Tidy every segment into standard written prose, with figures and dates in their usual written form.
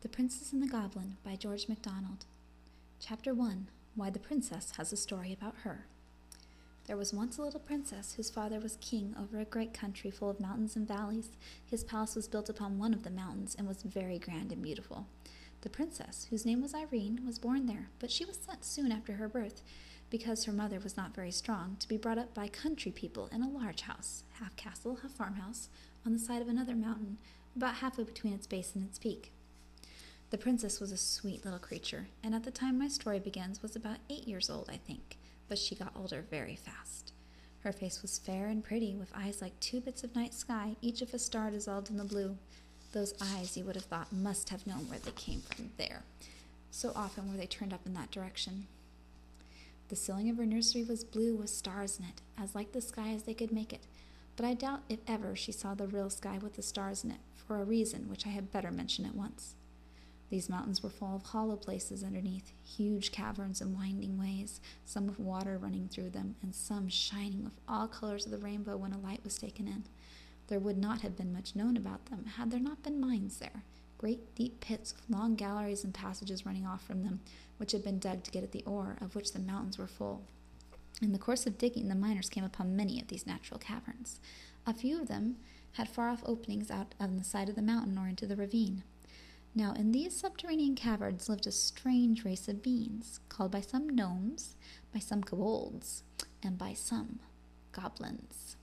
The Princess and the Goblin by George MacDonald. Chapter 1. Why the Princess Has a Story About Her. There was once a little princess whose father was king over a great country full of mountains and valleys. His palace was built upon one of the mountains and was very grand and beautiful. The princess, whose name was Irene, was born there, but she was sent soon after her birth, because her mother was not very strong, to be brought up by country people in a large house, half castle, half farmhouse, on the side of another mountain, about halfway between its base and its peak. The princess was a sweet little creature, and at the time my story begins was about 8 years old, I think, but she got older very fast. Her face was fair and pretty, with eyes like 2 bits of night sky, each of a star dissolved in the blue. Those eyes you would have thought must have known where they came from there. So often were they turned up in that direction. The ceiling of her nursery was blue with stars in it, as like the sky as they could make it, but I doubt if ever she saw the real sky with the stars in it, for a reason which I had better mention at once. These mountains were full of hollow places underneath, huge caverns and winding ways, some with water running through them, and some shining with all colors of the rainbow when a light was taken in. There would not have been much known about them had there not been mines there, great deep pits with long galleries and passages running off from them, which had been dug to get at the ore, of which the mountains were full. In the course of digging, the miners came upon many of these natural caverns. A few of them had far-off openings out on the side of the mountain or into the ravine. Now, in these subterranean caverns lived a strange race of beings, called by some gnomes, by some kobolds, and by some goblins.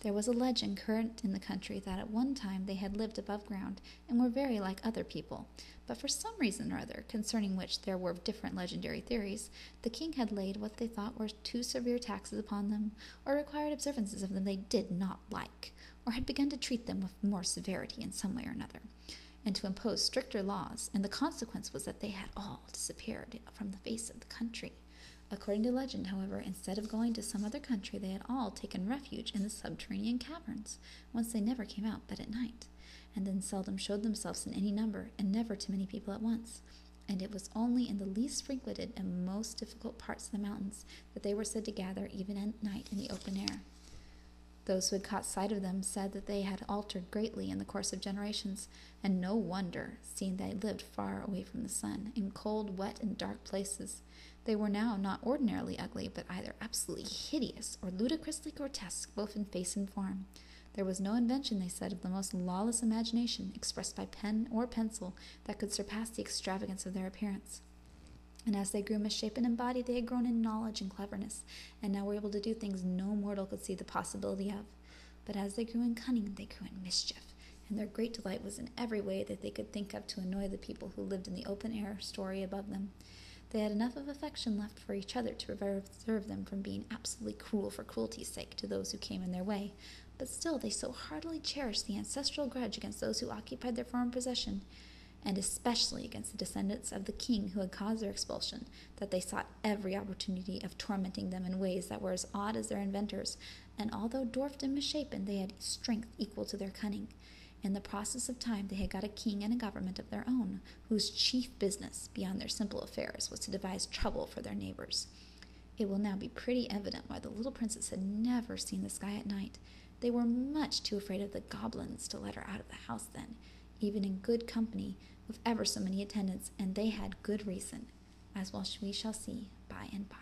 There was a legend current in the country that at one time they had lived above ground and were very like other people, but for some reason or other, concerning which there were different legendary theories, the king had laid what they thought were too severe taxes upon them, or required observances of them they did not like, or had begun to treat them with more severity in some way or another, and to impose stricter laws, and the consequence was that they had all disappeared from the face of the country. According to legend, however, instead of going to some other country, they had all taken refuge in the subterranean caverns, whence they never came out but at night, and then seldom showed themselves in any number, and never to many people at once. And it was only in the least frequented and most difficult parts of the mountains that they were said to gather even at night in the open air. Those who had caught sight of them said that they had altered greatly in the course of generations, and no wonder, seeing they lived far away from the sun, in cold, wet, and dark places. They were now not ordinarily ugly, but either absolutely hideous or ludicrously grotesque, both in face and form. There was no invention, they said, of the most lawless imagination, expressed by pen or pencil, that could surpass the extravagance of their appearance. And as they grew misshapen in body, they had grown in knowledge and cleverness, and now were able to do things no mortal could see the possibility of. But as they grew in cunning, they grew in mischief, and their great delight was in every way that they could think of to annoy the people who lived in the open-air story above them. They had enough of affection left for each other to preserve them from being absolutely cruel for cruelty's sake to those who came in their way, but still they so heartily cherished the ancestral grudge against those who occupied their former possession, and especially against the descendants of the king who had caused their expulsion, that they sought every opportunity of tormenting them in ways that were as odd as their inventors, and although dwarfed and misshapen, they had strength equal to their cunning. In the process of time, they had got a king and a government of their own, whose chief business, beyond their simple affairs, was to devise trouble for their neighbors. It will now be pretty evident why the little princess had never seen the sky at night. They were much too afraid of the goblins to let her out of the house then, even in good company, with ever so many attendants, and they had good reason, as we shall see by and by.